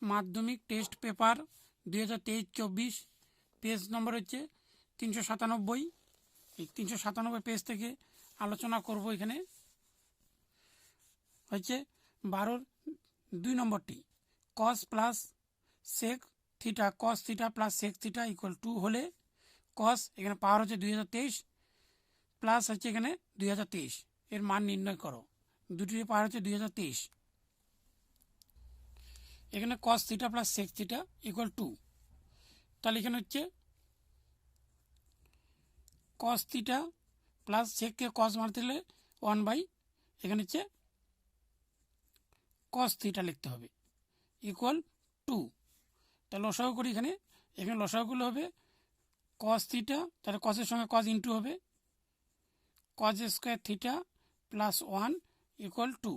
মাধ্যমিক test paper 2023-24 page নম্বর হচ্ছে 397। এই 397 পেজ থেকে আলোচনা করব। এখানে হচ্ছে 12 নম্বরটি cos plus sec theta, cos theta plus sec theta equal 2 হলে কস এখানে পাওয়ার হচ্ছে 2023 প্লাস হচ্ছে এখানে 2023 এর মান নির্ণয় করো। দুটির পাওয়ার হচ্ছে 2023। এখানে cos theta plus sec theta equal 2, তাহলে এখানে হচ্ছে কস থিটা প্লাস সেককে কস মারতে হলে 1/, এখানে হচ্ছে কস থিটা লিখতে হবে ইকুয়াল 2। তাহলে লসাগু করি। এখানে লসাগুলো হবে কস থিটা, তাহলে কসের সঙ্গে কস ইন্টু হবে cos square theta plus 1 equal 2।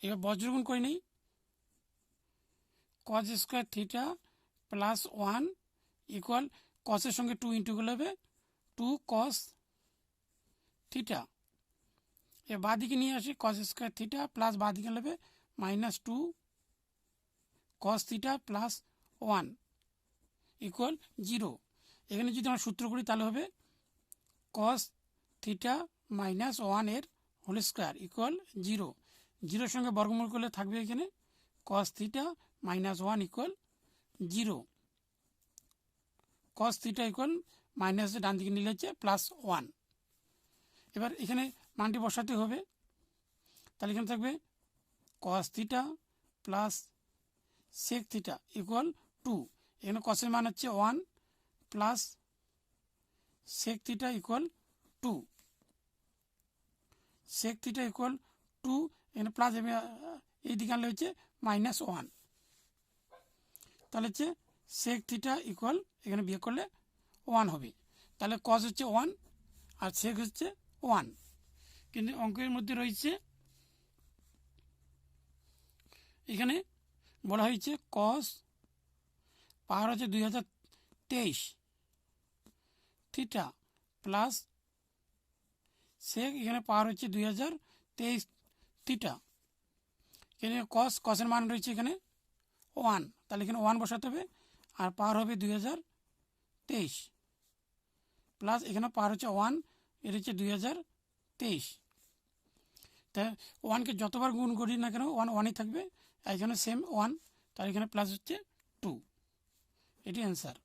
এবার বজ্রগুণ করে নিই। Cos square theta plus 1 equal কসের সঙ্গে 2 ইন্টু করলে হবে 2 কস থিটা। এবার বাঁ দিকে নিয়ে আসি, কস স্কোয়ার থিটা প্লাস বাঁ দিকে নেবে -2 কস থিটা প্লাস 1 ইকুয়াল 0। এখানে যদি আমরা সূত্র করি তাহলে হবে কস থিটা মাইনাস 1 এর হোল স্কোয়ার ইকুয়াল 0। 0-এর সঙ্গে বর্গমূল করলে থাকবে এখানে cos theta minus 1 equal 0। Cos theta equal minus ডান দিকে নিলে হচ্ছে প্লাস 1। এবার এখানে মানটি বসাতে হবে। তাহলে এখানে থাকবে cos theta plus sec theta equal 2। এখানে কসের মান হচ্ছে 1 plus sec theta equal 2। Sec theta equal 2, এখানে প্লাস এই দিকে আনলে হচ্ছে -1। তাহলে হচ্ছে সেক থিটা ইকুয়াল এখানে বিয়োগ করলে 1 হবে। তাহলে কস হচ্ছে 1 আর সেক হচ্ছে 1। কিন্তু অঙ্কের মধ্যে রয়েছে এখানে বলা হয়েছে কস পাওয়ার হচ্ছে 2023 থিটা প্লাস সেক এখানে পাওয়ার হচ্ছে 2023 থিটা। এখানে কসের মান রয়েছে এখানে 1, তাহলে এখানে 1 বসাতে হবে আর পাওয়ার হবে 2023 প্লাস এখানে পাওয়ার হচ্ছে 1, এর হচ্ছে 2023। তাই 1কে যতবার গুণ করি না কেন 1ই থাকবে, এখানে সেম 1, তার এখানে প্লাস হচ্ছে 2। এটি অ্যান্সার।